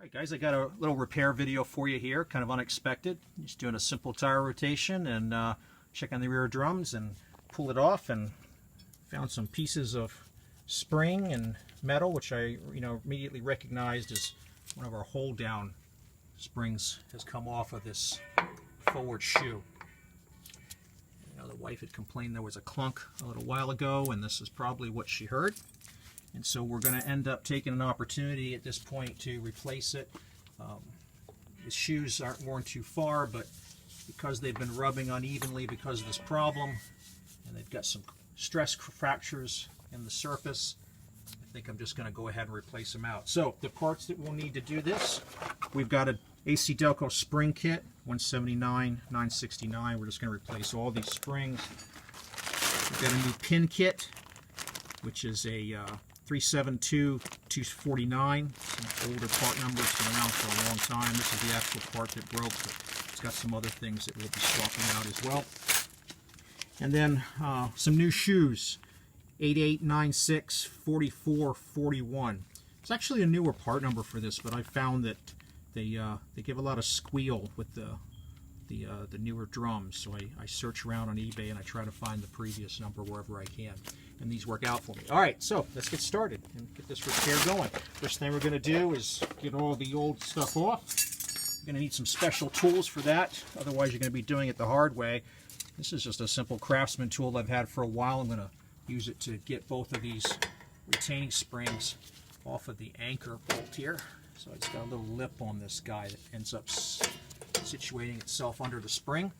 Alright guys, I got a little repair video for you here, kind of unexpected. Just doing a simple tire rotation and check on the rear drums and pull it off, and found some pieces of spring and metal which I immediately recognized as one of our hold down springs has come off of this forward shoe. The wife had complained there was a clunk a little while ago, and this is probably what she heard. And so we're going to end up taking an opportunity at this point to replace it. The shoes aren't worn too far, but because they've been rubbing unevenly because of this problem, and they've got some stress fractures in the surface, I think I'm just going to go ahead and replace them out. So the parts that we'll need to do this, we've got an AC Delco spring kit, 179, 969. We're just going to replace all these springs. We've got a new pin kit, which is a 372-249, some older part number. It's been around for a long time. This is the actual part that broke, but it's got some other things that we'll be swapping out as well. And then some new shoes, 88, 96, 44, 41. It's actually a newer part number for this, but I found that they give a lot of squeal with the newer drums, so I search around on eBay and I try to find the previous number wherever I can, and these work out for me. Alright, so let's get started and get this repair going. First thing we're going to do is get all the old stuff off. You're going to need some special tools for that, otherwise you're going to be doing it the hard way. This is just a simple Craftsman tool I've had for a while. I'm going to use it to get both of these retaining springs off of the anchor bolt here. So it's got a little lip on this guy that ends up situating itself under the spring.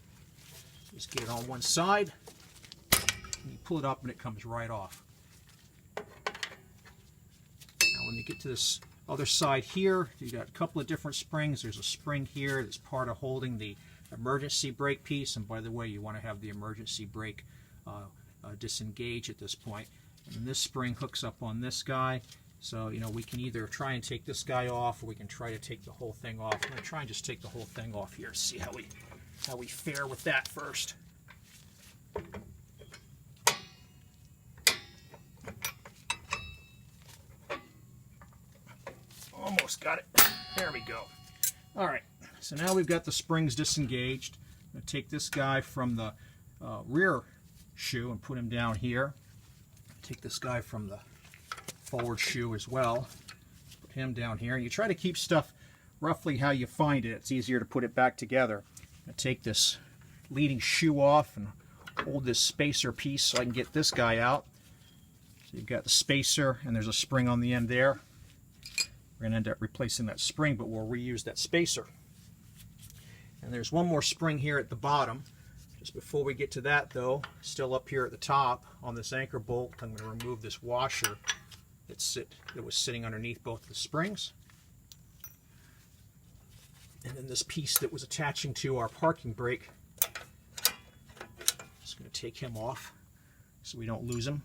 Just get it on one side, and you pull it up and it comes right off. Now when you get to this other side here, you got a couple of different springs. There's a spring here that's part of holding the emergency brake piece, and by the way, you want to have the emergency brake disengage at this point. And this spring hooks up on this guy. So, we can either try and take this guy off, or we can try to take the whole thing off. I'm going to try and just take the whole thing off here, see how we fare with that first. Almost got it. There we go. Alright, so now we've got the springs disengaged. I'm going to take this guy from the rear shoe and put him down here. Take this guy from the forward shoe as well. Put him down here. And you try to keep stuff roughly how you find it. It's easier to put it back together. I'm going to take this leading shoe off and hold this spacer piece so I can get this guy out. So you've got the spacer, and there's a spring on the end there. We're going to end up replacing that spring, but we'll reuse that spacer. And there's one more spring here at the bottom. Just before we get to that though, still up here at the top on this anchor bolt, I'm going to remove this washer that was sitting underneath both the springs. And then this piece that was attaching to our parking brake, just going to take him off so we don't lose him.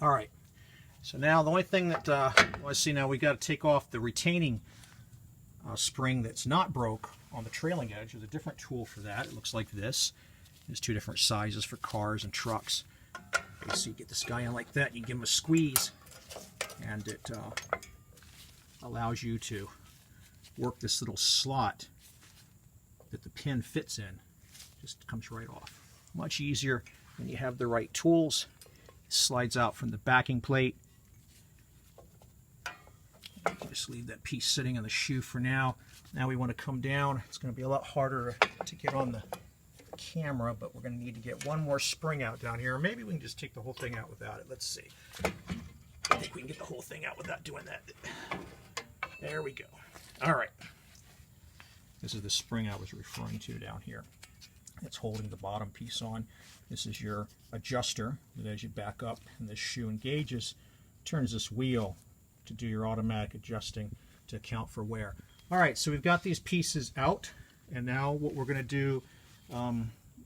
Alright, so now the only thing that let's see, now we got to take off the retaining spring that's not broke on the trailing edge. There's a different tool for that. It looks like this. There's two different sizes for cars and trucks. So you get this guy in like that, you give him a squeeze, and it allows you to work this little slot that the pin fits in. Just comes right off. Much easier when you have the right tools. It slides out from the backing plate. You can just leave that piece sitting on the shoe for now. Now we want to come down. It's going to be a lot harder to get on the camera, but we're going to need to get one more spring out down here. Or maybe we can just take the whole thing out without it. Let's see. I think we can get the whole thing out without doing that. There we go. All right. This is the spring I was referring to down here. It's holding the bottom piece on. This is your adjuster that as you back up and this shoe engages, turns this wheel to do your automatic adjusting to account for wear. All right, so we've got these pieces out, and now what we're going to do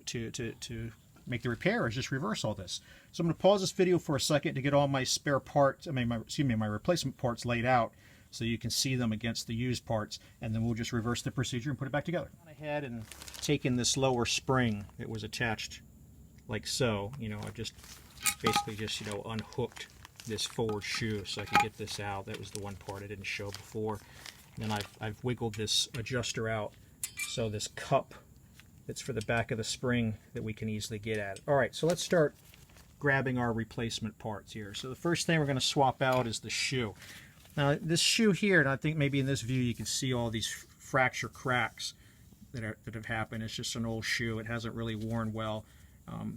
to make the repair is just reverse all this. So I'm going to pause this video for a second to get all my spare parts, my replacement parts laid out so you can see them against the used parts, and then we'll just reverse the procedure and put it back together. I went ahead and taken this lower spring that was attached like so. I just basically just unhooked this forward shoe so I could get this out. That was the one part I didn't show before. And then I've wiggled this adjuster out, so this cup that's for the back of the spring that we can easily get at it. All right, so let's start grabbing our replacement parts here. So the first thing we're going to swap out is the shoe. Now this shoe here, and I think maybe in this view you can see all these fracture cracks that have happened. It's just an old shoe. It hasn't really worn well.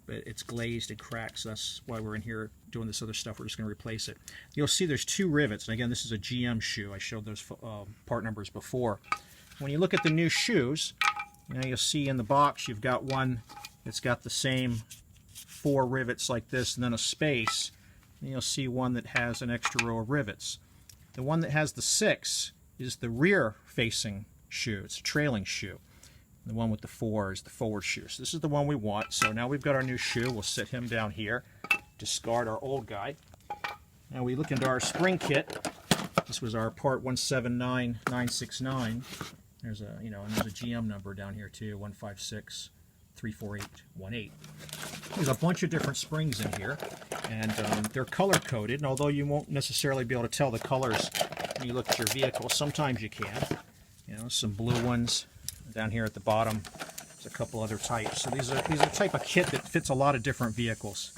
But it's glazed and cracked, so that's why we're in here doing this other stuff. We're just going to replace it. You'll see there's 2 rivets, and again, this is a GM shoe. I showed those part numbers before. When you look at the new shoes, you'll see in the box you've got one that's got the same 4 rivets like this, and then a space. And you'll see one that has an extra row of rivets. The one that has the 6 is the rear-facing shoe. It's a trailing shoe. The one with the 4 is the forward shoe. So this is the one we want. So now we've got our new shoe. We'll set him down here. Discard our old guy. Now we look into our spring kit. This was our part 179969. There's a and there's a GM number down here too. 156-34818. There's a bunch of different springs in here, and they're color coded. And although you won't necessarily be able to tell the colors when you look at your vehicle, sometimes you can. Some blue ones. Down here at the bottom, there's a couple other types. So these are a type of kit that fits a lot of different vehicles.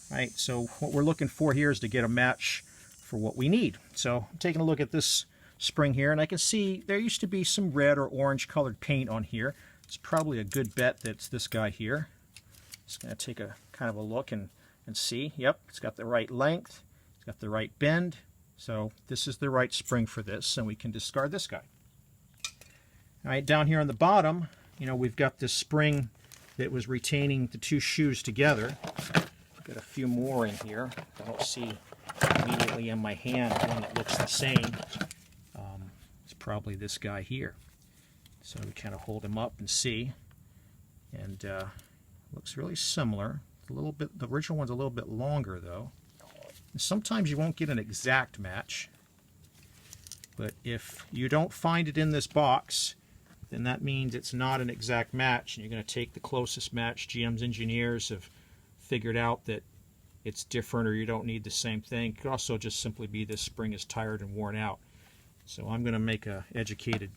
Right? So what we're looking for here is to get a match for what we need. So I'm taking a look at this spring here, and I can see there used to be some red or orange colored paint on here. It's probably a good bet that it's this guy here. Just going to take a kind of a look and see. Yep, it's got the right length. It's got the right bend. So this is the right spring for this, and we can discard this guy. All right, down here on the bottom, we've got this spring that was retaining the 2 shoes together. I've got a few more in here. I don't see immediately in my hand one that looks the same. It's probably this guy here. So we kind of hold him up and see. And looks really similar. It's a little bit. The original one's a little bit longer, though. And sometimes you won't get an exact match. But if you don't find it in this box, then that means it's not an exact match, and you're going to take the closest match. GM's engineers have figured out that it's different, or you don't need the same thing. It could also just simply be this spring is tired and worn out. So I'm going to make an educated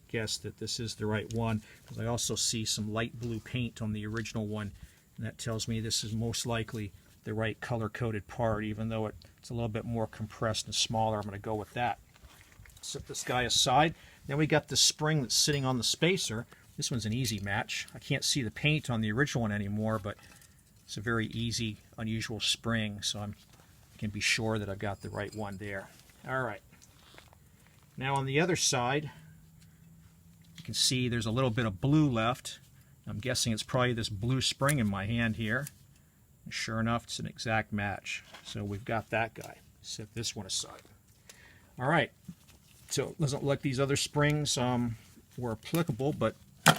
guess that this is the right one, because I also see some light blue paint on the original one, and that tells me this is most likely the right color-coded part. Even though it's a little bit more compressed and smaller, I'm going to go with that. Set this guy aside. Then we got the spring that's sitting on the spacer. This one's an easy match. I can't see the paint on the original one anymore, but it's a very easy, unusual spring, so I can be sure that I've got the right one there. All right. Now on the other side, you can see there's a little bit of blue left. I'm guessing it's probably this blue spring in my hand here. And sure enough, it's an exact match. So we've got that guy. Set this one aside. All right. So it doesn't look like these other springs were applicable, but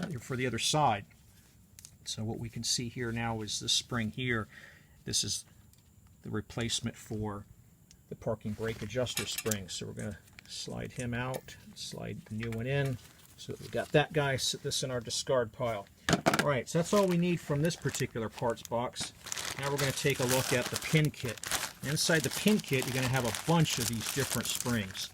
they're for the other side. So what we can see here now is this spring here. This is the replacement for the parking brake adjuster spring. So we're going to slide him out, slide the new one in. So we've got that guy. Set this in our discard pile. All right, so that's all we need from this particular parts box. Now we're going to take a look at the pin kit. Inside the pin kit, you're going to have a bunch of these different springs.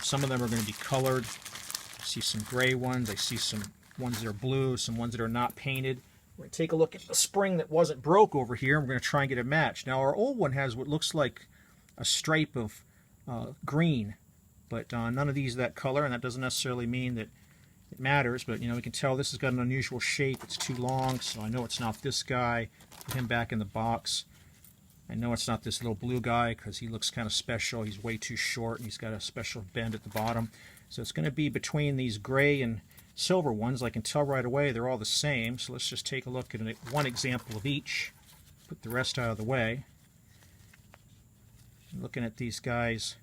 Some of them are going to be colored. I see some gray ones. I see some ones that are blue, some ones that are not painted. We're going to take a look at the spring that wasn't broke over here, and we're going to try and get a match. Now, our old one has what looks like a stripe of green, but none of these are that color, and that doesn't necessarily mean that it matters. But, we can tell this has got an unusual shape. It's too long, so I know it's not this guy. Put him back in the box. I know it's not this little blue guy because he looks kind of special. He's way too short, and he's got a special bend at the bottom. So it's going to be between these gray and silver ones. I can tell right away they're all the same. So let's just take a look at one example of each. Put the rest out of the way. Looking at these guys,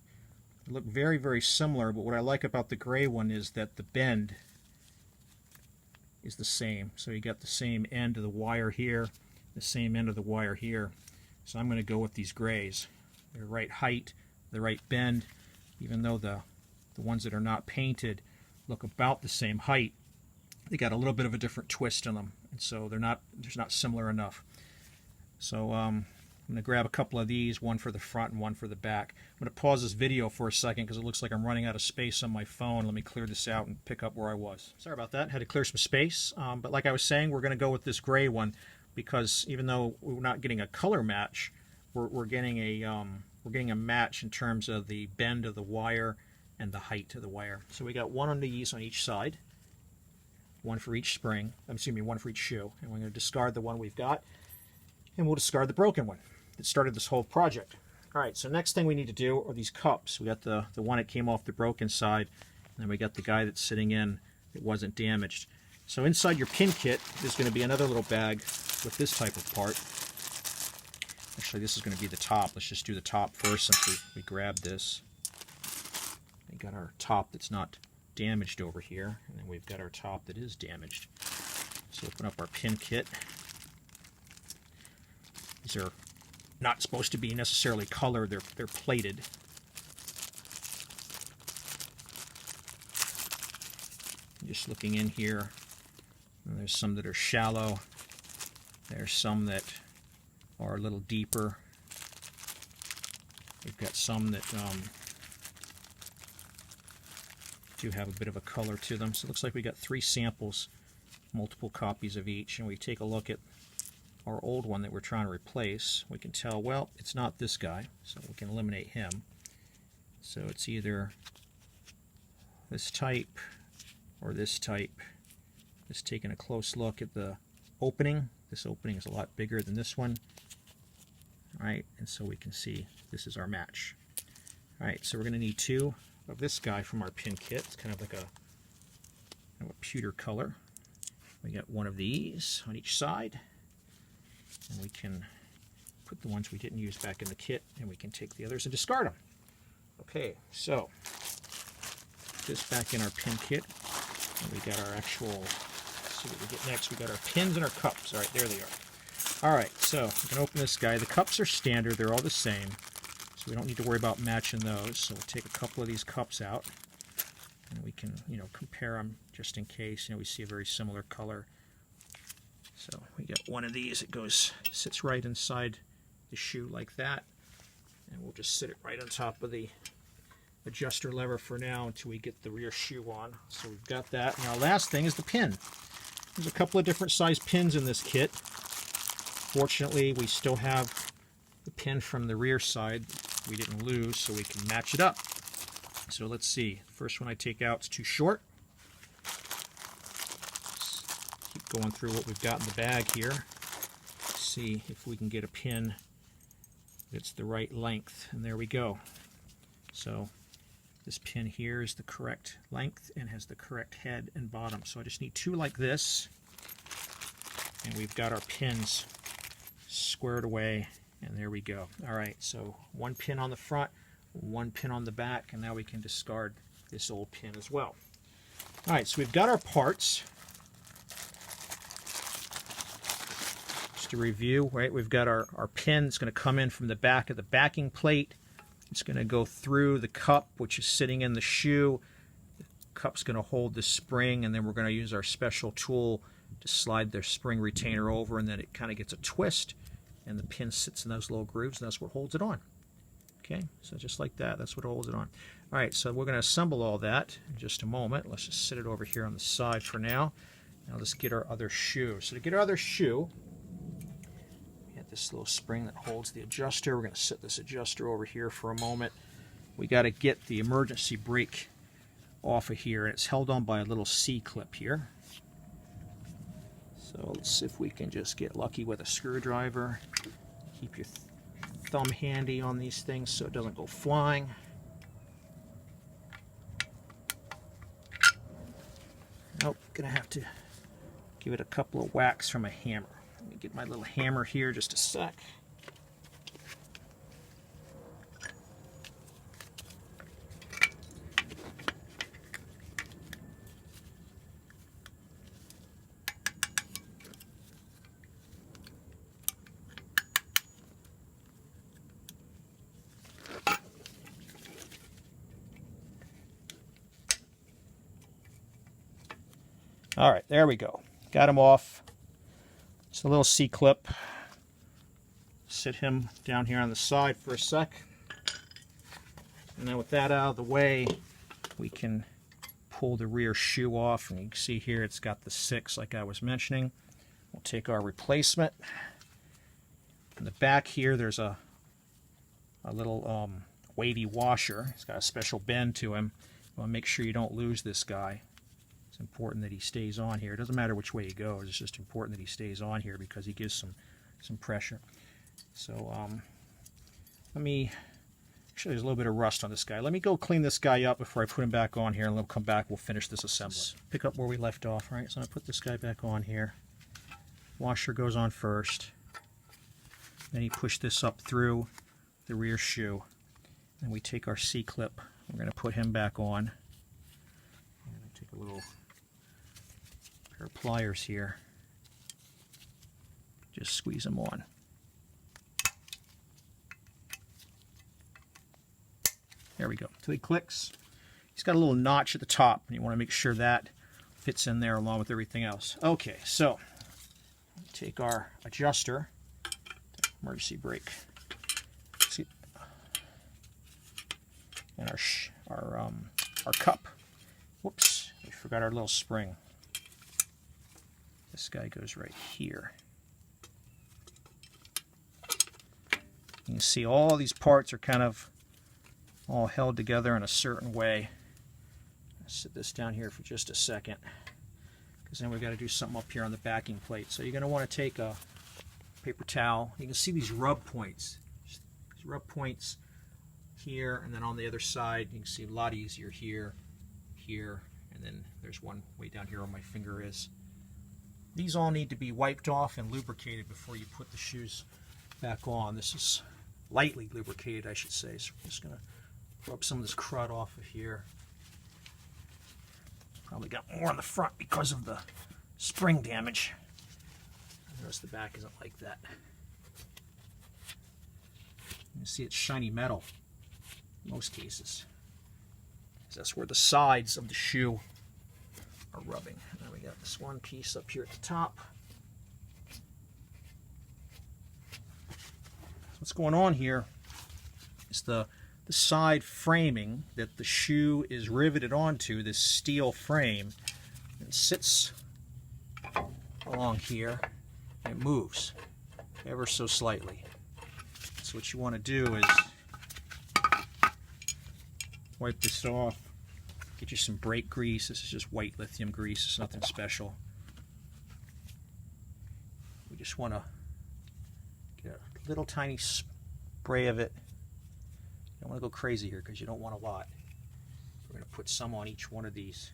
they look very, very similar, but what I like about the gray one is that the bend is the same. So you got the same end of the wire here, the same end of the wire here. So I'm going to go with these grays. They're the right height, the right bend, even though the ones that are not painted look about the same height. They got a little bit of a different twist in them, and so they're not similar enough. So I'm going to grab a couple of these, one for the front and one for the back. I'm going to pause this video for a second because it looks like I'm running out of space on my phone. Let me clear this out and pick up where I was. Sorry about that. Had to clear some space. But like I was saying, we're going to go with this gray one because even though we're not getting a color match, we're getting a match in terms of the bend of the wire and the height of the wire. So we got one of these on each side, one for each spring. Excuse me, one for each shoe. And we're going to discard the one we've got, and we'll discard the broken one that started this whole project. All right, so next thing we need to do are these cups. We got the one that came off the broken side, and then we got the guy that's sitting in that wasn't damaged. So inside your pin kit, there's going to be another little bag with this type of part. Actually, this is going to be the top. Let's just do the top first since we grabbed this. We got our top that's not damaged over here, and then we've got our top that is damaged. So open up our pin kit. These are not supposed to be necessarily colored, they're plated. Just looking in here, there's some that are shallow, there's some that are a little deeper. We've got some that do have a bit of a color to them. So it looks like we got 3 samples, multiple copies of each, and we take a look at our old one that we're trying to replace. We can tell, well, it's not this guy, so we can eliminate him. So it's either this type or this type. Just taking a close look at the opening. This opening is a lot bigger than this one. All right, and so we can see this is our match. All right, so we're going to need 2 of this guy from our pin kit. It's kind of like a pewter color. We got one of these on each side. And we can put the ones we didn't use back in the kit, and we can take the others and discard them. Okay, so this back in our pin kit, and we got our actual, let's see what we get next. We got our pins and our cups. All right, there they are. All right, so we can open this guy. The cups are standard. They're all the same, so we don't need to worry about matching those. So we'll take a couple of these cups out, and we can, compare them just in case. We see a very similar color. So we got one of these. It sits right inside the shoe like that, and we'll just sit it right on top of the adjuster lever for now until we get the rear shoe on. So we've got that. Now, last thing is the pin. There's a couple of different size pins in this kit. Fortunately, we still have the pin from the rear side we didn't lose, so we can match it up. So let's see. The first one I take out is too short. Going through what we've got in the bag here, see if we can get a pin that's the right length, and there we go. So this pin here is the correct length and has the correct head and bottom. So I just need 2 like this, and we've got our pins squared away, and there we go. All right, so 1 pin on the front, 1 pin on the back, and now we can discard this old pin as well. All right, so we've got our parts. To review, right, we've got our pin that's going to come in from the back of the backing plate. It's going to go through the cup, which is sitting in the shoe. The cup's going to hold the spring, and then we're going to use our special tool to slide the spring retainer over, and then it kind of gets a twist, and the pin sits in those little grooves, and that's what holds it on. Okay, so just like that, that's what holds it on. All right, so we're going to assemble all that in just a moment. Let's just sit it over here on the side for now. Now let's get our other shoe. So to get our other shoe, this little spring that holds the adjuster. We're going to set this adjuster over here for a moment. We got to get the emergency brake off of here, and it's held on by a little C-clip here. So let's see if we can just get lucky with a screwdriver. Keep your thumb handy on these things so it doesn't go flying. Nope, gonna have to give it a couple of whacks from a hammer. Let me get my little hammer here just a sec. All right, there we go. Got them off. It's a little C-clip. sit him down here on the side for a sec. And then with that out of the way, we can pull the rear shoe off. And you can see here it's got the 6 like I was mentioning. We'll take our replacement. In the back here, there's a little wavy washer. It's got a special bend to him. You want to make sure you don't lose this guy. It's important that he stays on here. It doesn't matter which way he goes. It's just important that he stays on here because he gives some pressure. So let me, actually there's a little bit of rust on this guy. Let me go clean this guy up before I put him back on here, and we'll come back, we'll finish this assembly. Pick up where we left off, right? So I put this guy back on here. Washer goes on first. Then you push this up through the rear shoe. And we take our C-clip. We're going to put him back on. And take a little pair of pliers here. Just squeeze him on. There we go. Till he clicks. He's got a little notch at the top, and you want to make sure that fits in there along with everything else. Okay, so take our adjuster, emergency brake, and our cup. Whoops, we forgot our little spring. This guy goes right here. You can see all these parts are kind of all held together in a certain way. I'll sit this down here for just a second, because then we've got to do something up here on the backing plate. So you're going to want to take a paper towel. You can see these rub points. These rub points here, and then on the other side you can see a lot easier here, here, and then there's one way down here where my finger is. These all need to be wiped off and lubricated before you put the shoes back on. This is lightly lubricated, I should say. So I'm just going to rub some of this crud off of here. Probably got more on the front because of the spring damage. Notice the back isn't like that. You can see it's shiny metal in most cases. That's where the sides of the shoe are rubbing. And then we got this one piece up here at the top. What's going on here is the side framing that the shoe is riveted onto, this steel frame, and sits along here, and it moves ever so slightly. So what you want to do is wipe this off, get you some brake grease. This is just white lithium grease, it's nothing special. We just want to get a little tiny spray of it. You don't want to go crazy here because you don't want a lot. We're going to put some on each one of these.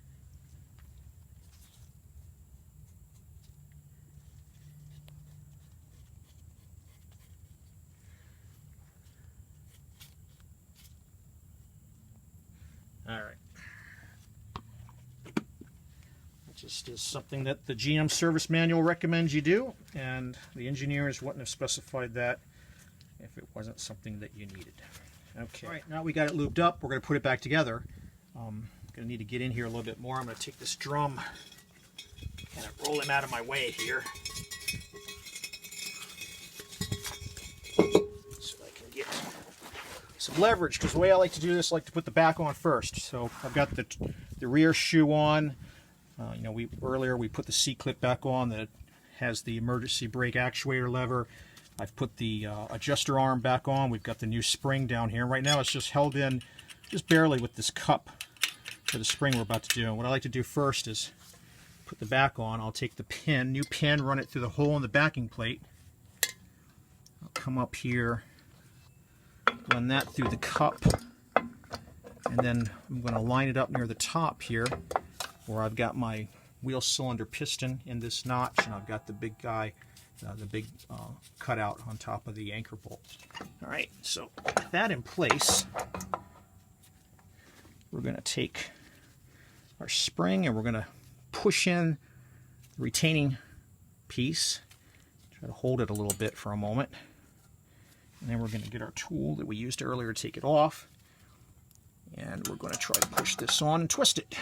All right. That just is something that the GM service manual recommends you do, and the engineers wouldn't have specified that if it wasn't something that you needed. Okay, all right, now we got it lubed up, we're going to put it back together. Going to need to get in here a little bit more. I'm going to take this drum, kind of roll him out of my way here, so I can get some leverage, because the way I like to do this, I like to put the back on first. So I've got the rear shoe on. You know, earlier we put the C-clip back on that has the emergency brake actuator lever. I've put the adjuster arm back on. We've got the new spring down here. Right now it's just held in just barely with this cup for the spring we're about to do. And what I like to do first is put the back on. I'll take the pin, new pin, run it through the hole in the backing plate. I'll come up here, run that through the cup, and then I'm going to line it up near the top here where I've got my wheel cylinder piston in this notch, and I've got the big guy, the big cutout on top of the anchor bolt. All right, so with that in place, we're going to take our spring and we're going to push in the retaining piece. Try to hold it a little bit for a moment. And then we're going to get our tool that we used earlier to take it off. And we're going to try to push this on and twist it.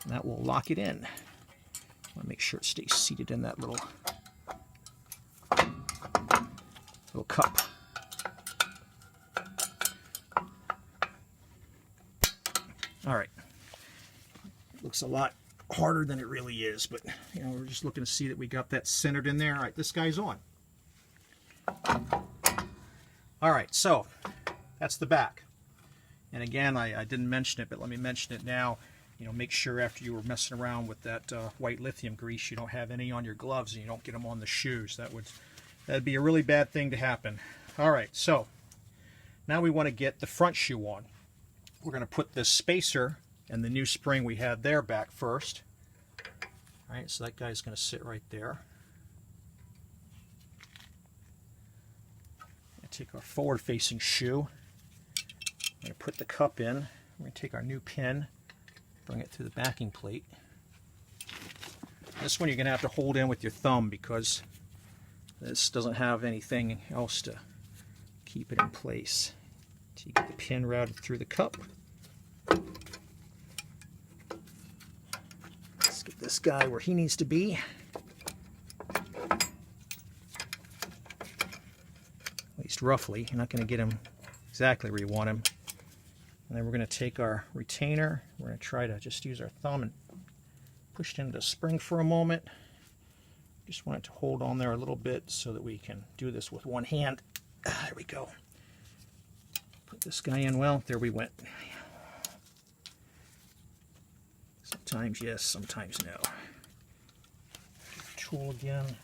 And that will lock it in. I want to make sure it stays seated in that little little cup. All right. Looks a lot harder than it really is, but you know, we're just looking to see that we got that centered in there. All right, this guy's on. All right, so that's the back. And again, I didn't mention it, but let me mention it now. You know, make sure after you were messing around with that white lithium grease, you don't have any on your gloves and you don't get them on the shoes. That'd be a really bad thing to happen. All right, so now we want to get the front shoe on. We're going to put this spacer and the new spring we had there back first. All right, so that guy's going to sit right there. Take our forward-facing shoe. I'm going to put the cup in. We're going to take our new pin, bring it through the backing plate. This one you're going to have to hold in with your thumb because this doesn't have anything else to keep it in place. So you get the pin routed through the cup. Let's get this guy where he needs to be. At least roughly. You're not going to get him exactly where you want him. And then we're going to take our retainer. We're going to try to just use our thumb and push it into the spring for a moment. Just want it to hold on there a little bit so that we can do this with one hand. There we go. Put this guy in. Well, there we went. Sometimes yes, sometimes no. Tool again.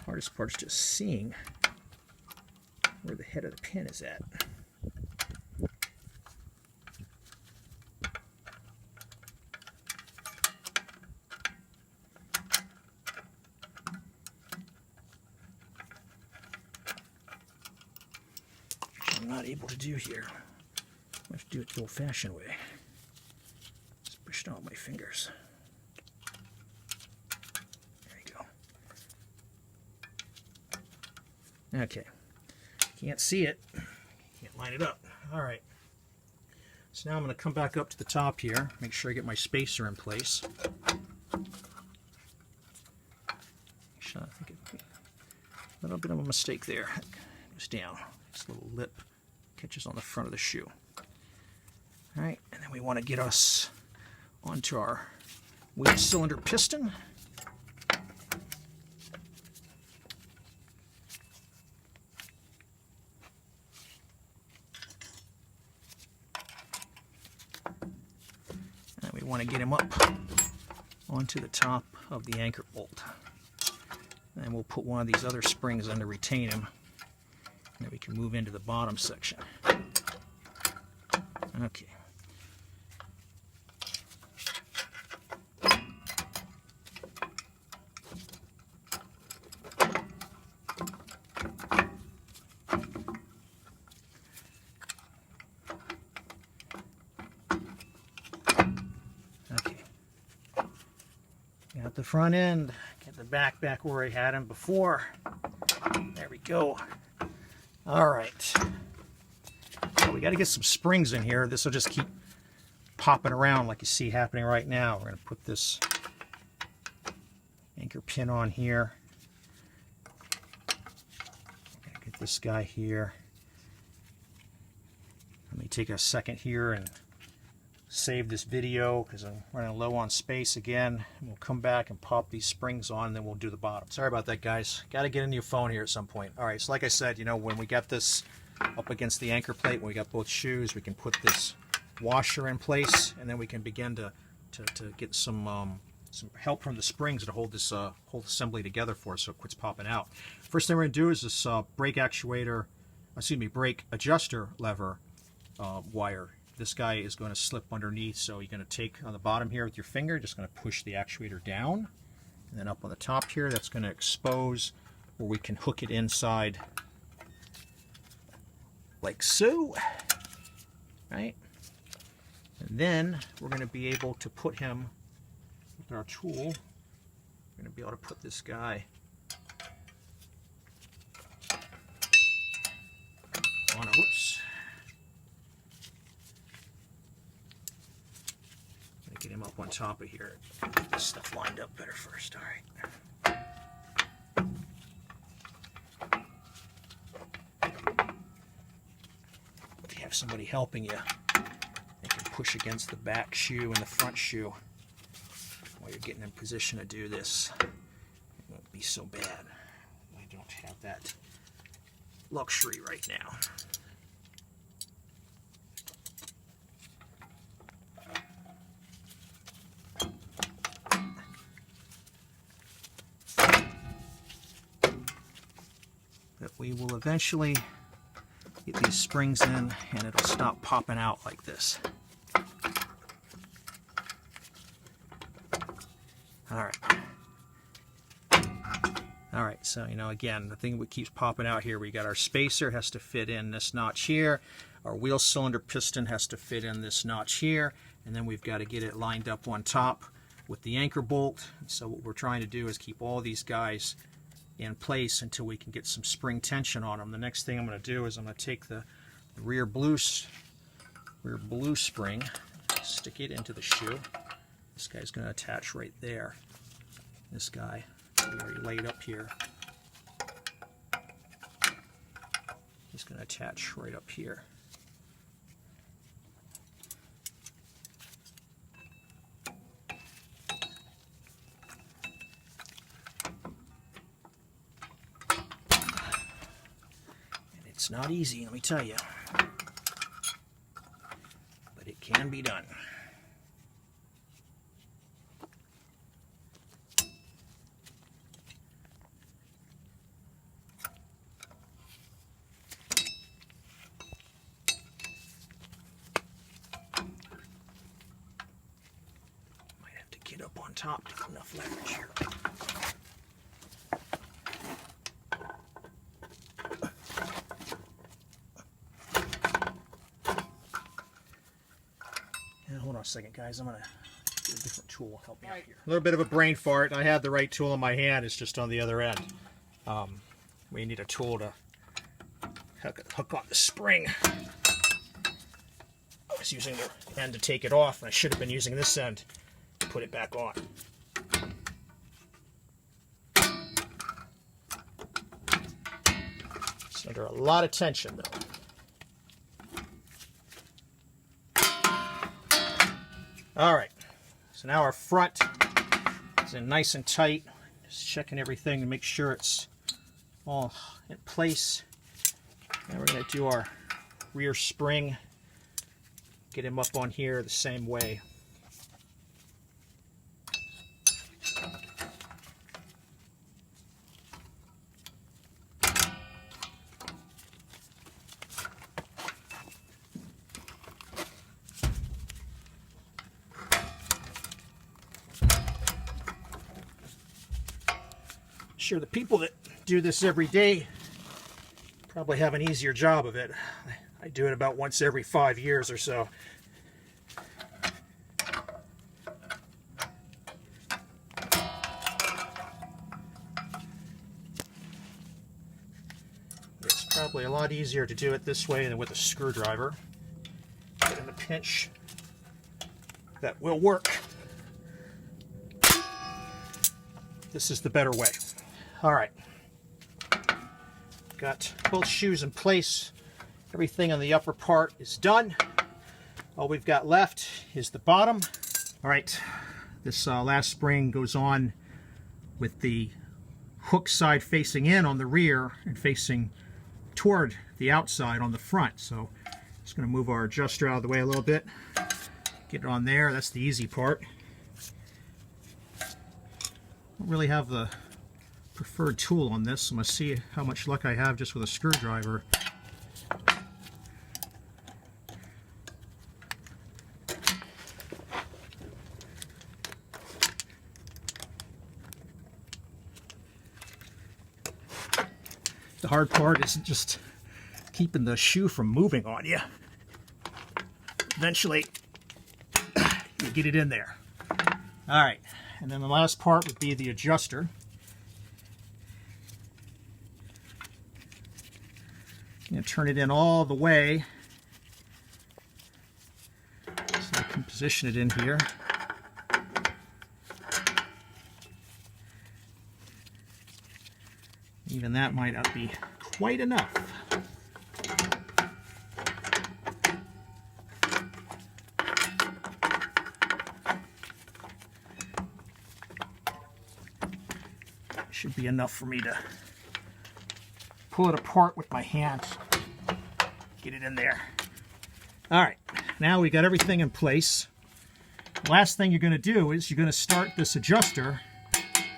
Hardest part is just seeing where the head of the pin is at. Which I'm not able to do here. I have to do it the old-fashioned way. Just push it on my fingers. Okay, can't see it, can't line it up. All right, so now I'm going to come back up to the top here, make sure I get my spacer in place. Actually, I think a little bit of a mistake there. It goes down. This little lip catches on the front of the shoe. All right, and then we want to get us onto our wheel cylinder piston. We want to get him up onto the top of the anchor bolt. And we'll put one of these other springs in to retain him. And then we can move into the bottom section. Okay. Got the front end, get the back where I had him before. There we go. All right. So we got to get some springs in here. This will just keep popping around like you see happening right now. We're going to put this anchor pin on here. We're going to get this guy here. Let me take a second here and save this video because I'm running low on space again. We'll come back and pop these springs on and then we'll do the bottom. Sorry about that, guys. Got to get into your phone here at some point. All right, so like I said, you know, when we got this up against the anchor plate, when we got both shoes, we can put this washer in place and then we can begin to get some help from the springs to hold this whole assembly together for us so it quits popping out. First thing we're going to do is this brake adjuster lever wire. This guy is going to slip underneath, so you're going to take on the bottom here with your finger, just going to push the actuator down, and then up on the top here, that's going to expose where we can hook it inside like so, right? And then we're going to be able to put him with our tool. We're going to be able to put this guy on a, whoops, him up on top of here. Get this stuff lined up better first. All right. If you have somebody helping you, they can push against the back shoe and the front shoe while you're getting in position to do this. It won't be so bad. I don't have that luxury right now. But we will eventually get these springs in and it'll stop popping out like this. Alright. Alright, so again, the thing that keeps popping out here, we got our spacer has to fit in this notch here, our wheel cylinder piston has to fit in this notch here, and then we've got to get it lined up on top with the anchor bolt. So what we're trying to do is keep all these guys in place until we can get some spring tension on them. The next thing I'm going to do is I'm going to take the rear blue spring, stick it into the shoe. This guy's going to attach right there. This guy, we already laid up here, he's going to attach right up here. It's not easy, let me tell you, but it can be done. Might have to get up on top to get enough leverage here. Hold on a second, guys. I'm going to get a different tool to help me out here. A little bit of a brain fart. I had the right tool in my hand. It's just on the other end. We need a tool to hook on the spring. I was using the end to take it off, and I should have been using this end to put it back on. It's under a lot of tension, though. Alright, so now our front is in nice and tight. Just checking everything to make sure it's all in place. Now we're going to do our rear spring. Get him up on here the same way. Sure, the people that do this every day probably have an easier job of it. I do it about once every 5 years or so. It's probably a lot easier to do it this way than with a screwdriver. But in a pinch, that will work. This is the better way. All right, got both shoes in place. Everything on the upper part is done. All we've got left is the bottom. All right, this last spring goes on with the hook side facing in on the rear and facing toward the outside on the front. So just going to move our adjuster out of the way a little bit. Get it on there. That's the easy part. Don't really have the preferred tool on this. I'm going to see how much luck I have just with a screwdriver. The hard part is just keeping the shoe from moving on you. Eventually, you get it in there. All right, and then the last part would be the adjuster. And turn it in all the way so I can position it in here. Even that might not be quite enough. Should be enough for me to pull it apart with my hands. Get it in there. All right, now we got everything in place. Last thing you're going to do is you're going to start this adjuster,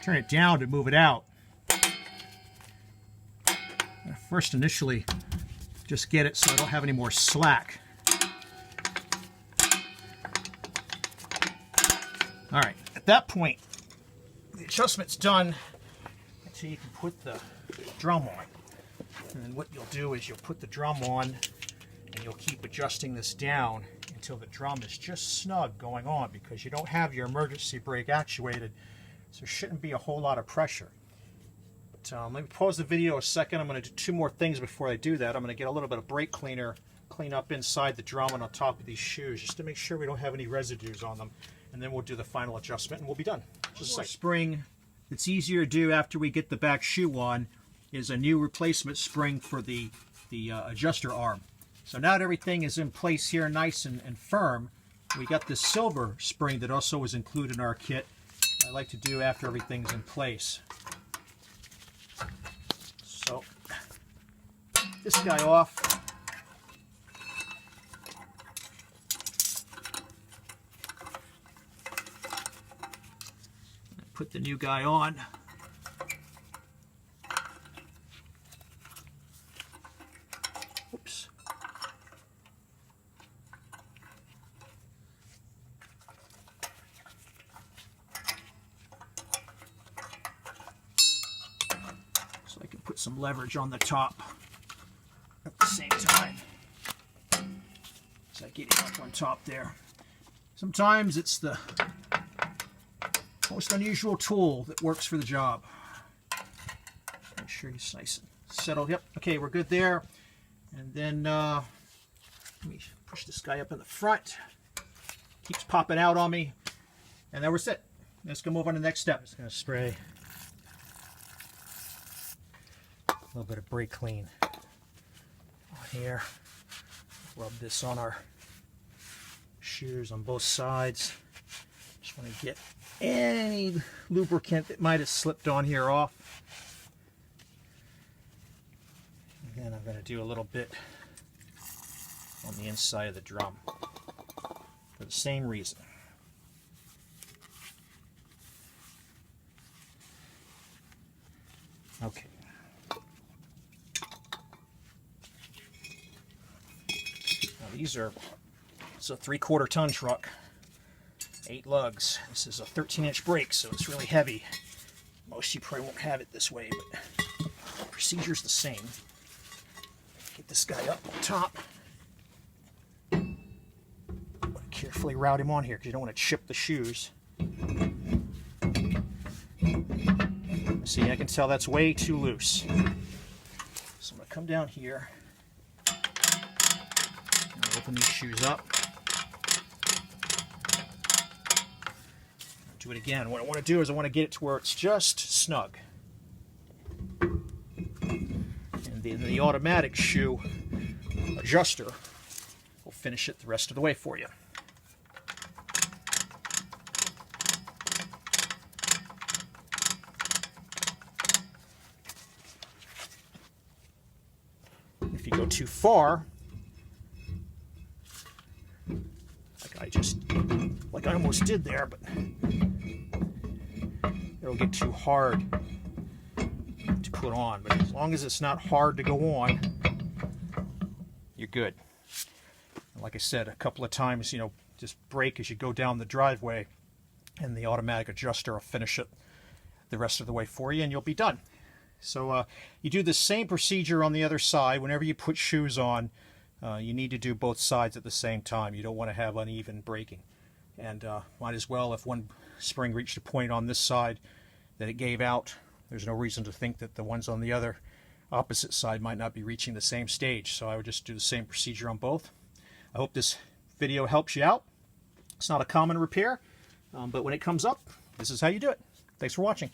turn it down to move it out. First, initially, just get it so I don't have any more slack. All right, at that point, the adjustment's done. So you can put the drum on. And then what you'll do is you'll put the drum on and you'll keep adjusting this down until the drum is just snug going on, because you don't have your emergency brake actuated, so there shouldn't be a whole lot of pressure. But let me pause the video a second. I'm going to do two more things before I do that. I'm going to get a little bit of brake cleaner, clean up inside the drum and on top of these shoes, just to make sure we don't have any residues on them. And then we'll do the final adjustment and we'll be done. Just a spring that's easier to do after we get the back shoe on is a new replacement spring for the adjuster arm. So now that everything is in place here, nice and firm, we got this silver spring that also was included in our kit. I like to do after everything's in place. So this guy off. Put the new guy on. Oops. So I can put some leverage on the top at the same time as I get it up on top there. Sometimes it's the most unusual tool that works for the job. Make sure he's nice and settled. Yep, okay, we're good there. And then let me push this guy up in the front. Keeps popping out on me. And then we're set. Let's go move on to the next step. Just going to spray a little bit of brake clean on here. Rub this on our shoes on both sides. Just want to get any lubricant that might have slipped on here off. And then I'm going to do a little bit on the inside of the drum for the same reason. Okay. Now these are, it's a 3/4 ton truck. 8 lugs. This is a 13-inch brake, so it's really heavy. Most of you probably won't have it this way, but the procedure's the same. Get this guy up on top. Carefully route him on here because you don't want to chip the shoes. See, I can tell that's way too loose. So I'm going to come down here and open these shoes up. Do it again. What I want to do is I want to get it to where it's just snug. And the automatic shoe adjuster will finish it the rest of the way for you. If you go too far, like I almost did there, but it'll get too hard to put on. But as long as it's not hard to go on, you're good. And like I said a couple of times, you know, just brake as you go down the driveway and the automatic adjuster will finish it the rest of the way for you and you'll be done. So you do the same procedure on the other side. Whenever you put shoes on, you need to do both sides at the same time. You don't want to have uneven braking. And might as well, if one spring reached a point on this side that it gave out, there's no reason to think that the ones on the other opposite side might not be reaching the same stage. So I would just do the same procedure on both. I hope this video helps you out. It's not a common repair, but when it comes up, this is how you do it. Thanks for watching.